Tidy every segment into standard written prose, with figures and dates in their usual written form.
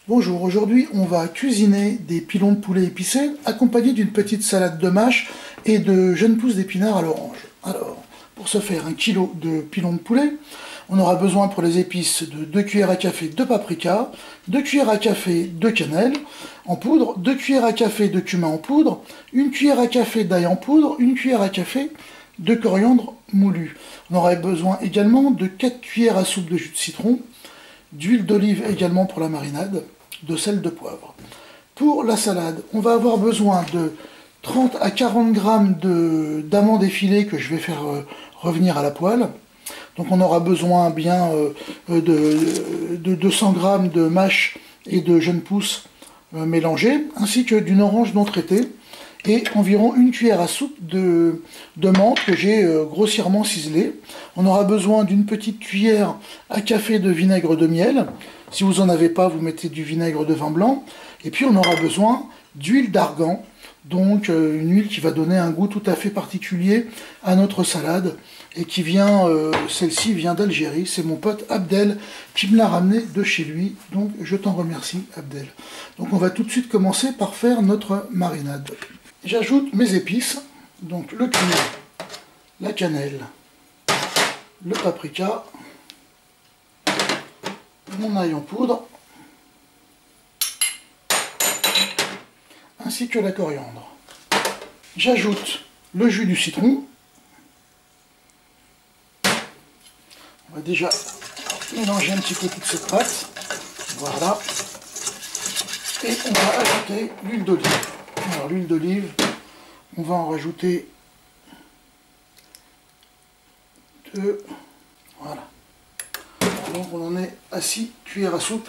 Bonjour, aujourd'hui on va cuisiner des pilons de poulet épicés accompagnés d'une petite salade de mâche et de jeunes pousses d'épinards à l'orange. Alors, pour ce faire 1 kg de pilons de poulet, on aura besoin pour les épices de 2 cuillères à café de paprika, 2 cuillères à café de cannelle en poudre, 2 cuillères à café de cumin en poudre, 1 cuillère à café d'ail en poudre, 1 cuillère à café de coriandre moulu. On aurait besoin également de 4 cuillères à soupe de jus de citron, d'huile d'olive également pour la marinade, de sel, de poivre. Pour la salade, on va avoir besoin de 30 à 40 g d'amandes effilées que je vais faire revenir à la poêle. Donc on aura besoin bien de 200 g de mâche et de jeunes pousses mélangées, ainsi que d'une orange non traitée, et environ 1 cuillère à soupe de menthe que j'ai grossièrement ciselée. On aura besoin d'une petite cuillère à café de vinaigre de miel. Si vous n'en avez pas, vous mettez du vinaigre de vin blanc. Et puis on aura besoin d'huile d'argan, donc une huile qui va donner un goût tout à fait particulier à notre salade, et qui vient, celle-ci vient d'Algérie. C'est mon pote Abdel qui me l'a ramené de chez lui, donc je t'en remercie Abdel. Donc on va tout de suite commencer par faire notre marinade. J'ajoute mes épices, donc le cumin, la cannelle, le paprika, mon ail en poudre, ainsi que la coriandre. J'ajoute le jus du citron. On va déjà mélanger un petit peu toute cette pâte. Voilà. Et on va ajouter l'huile d'olive. Alors l'huile d'olive, on va en rajouter 2. Voilà. Donc on en est à 6 cuillères à soupe.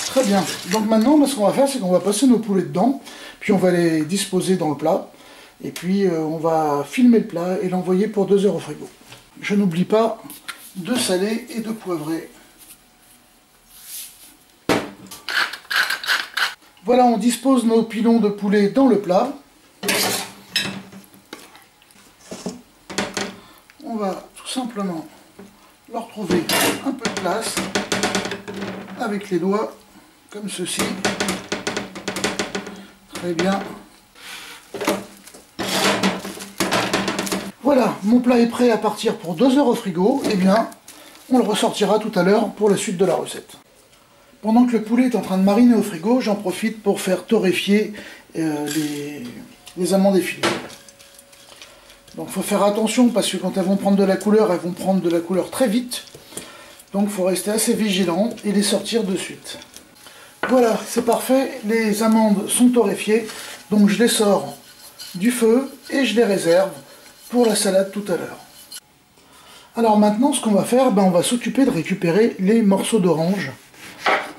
Très bien. Donc maintenant, ce qu'on va faire, c'est qu'on va passer nos poulets dedans, puis on va les disposer dans le plat, et puis on va filmer le plat et l'envoyer pour 2 heures au frigo. Je n'oublie pas de saler et de poivrer. Voilà, on dispose nos pilons de poulet dans le plat. On va tout simplement leur trouver un peu de place avec les doigts, comme ceci. Très bien. Voilà, mon plat est prêt à partir pour 2 heures au frigo. Eh bien, on le ressortira tout à l'heure pour la suite de la recette. Pendant que le poulet est en train de mariner au frigo, j'en profite pour faire torréfier les amandes effilées. Donc il faut faire attention parce que quand elles vont prendre de la couleur, elles vont prendre de la couleur très vite. Donc il faut rester assez vigilant et les sortir de suite. Voilà, c'est parfait, les amandes sont torréfiées. Donc je les sors du feu et je les réserve pour la salade tout à l'heure. Alors maintenant, ce qu'on va faire, on va s'occuper de récupérer les morceaux d'orange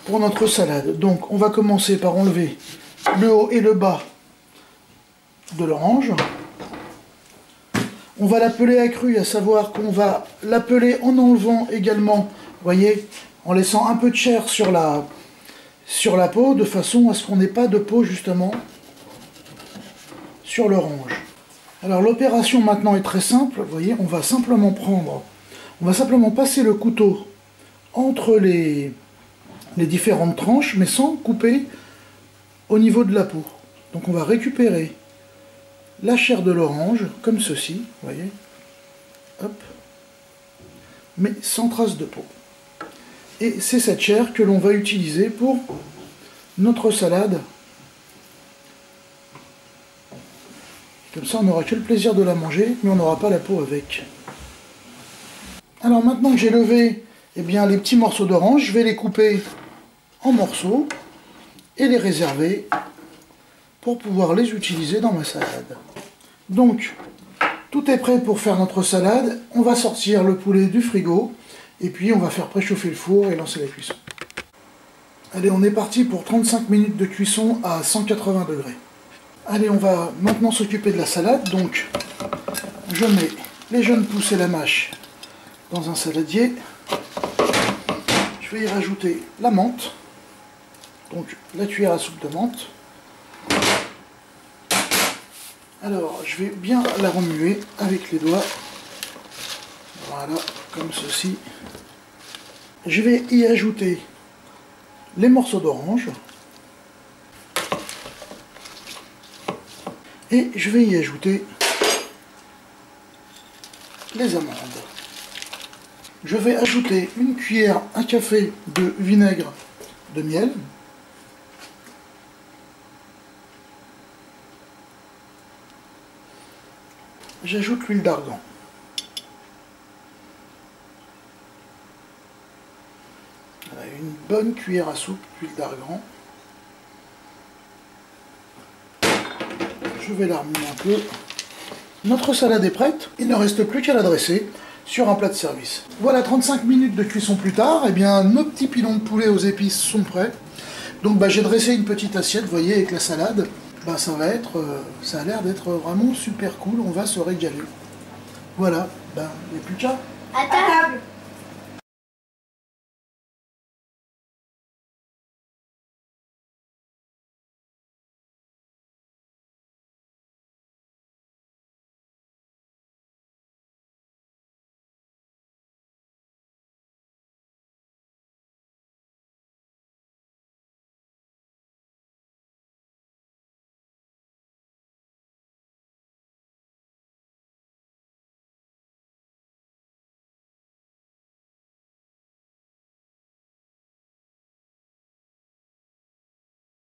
pour notre salade. Donc on va commencer par enlever le haut et le bas de l'orange. On va l'appeler à cru, à savoir qu'on va l'appeler en enlevant également, vous voyez, en laissant un peu de chair sur la peau, de façon à ce qu'on n'ait pas de peau justement sur l'orange. Alors l'opération maintenant est très simple, vous voyez, on va simplement passer le couteau entre les différentes tranches, mais sans couper au niveau de la peau. Donc on va récupérer la chair de l'orange, comme ceci, vous voyez, hop, mais sans trace de peau. Et c'est cette chair que l'on va utiliser pour notre salade. Comme ça, on n'aura que le plaisir de la manger, mais on n'aura pas la peau avec. Alors maintenant que j'ai levé les petits morceaux d'orange, je vais les couper en morceaux et les réserver pour pouvoir les utiliser dans ma salade. Donc, tout est prêt pour faire notre salade. On va sortir le poulet du frigo et puis on va faire préchauffer le four et lancer la cuisson. Allez, on est parti pour 35 minutes de cuisson à 180 degrés. Allez, on va maintenant s'occuper de la salade. Donc, je mets les jeunes pousses et la mâche dans un saladier. Je vais y rajouter la menthe. Donc, la cuillère à soupe de menthe. Alors, je vais bien la remuer avec les doigts. Voilà, comme ceci. Je vais y ajouter les morceaux d'orange. Et je vais y ajouter les amandes. Je vais ajouter une cuillère à café de vinaigre de miel. J'ajoute l'huile d'argan. Une bonne cuillère à soupe d'huile d'argan. Je vais la remuer un peu. Notre salade est prête. Il ne reste plus qu'à la dresser sur un plat de service. Voilà, 35 minutes de cuisson plus tard, et bien nos petits pilons de poulet aux épices sont prêts. Donc j'ai dressé une petite assiette, vous voyez, avec la salade. Ça a l'air d'être vraiment super cool, on va se régaler. Voilà, il n'y a plus qu'à. À table.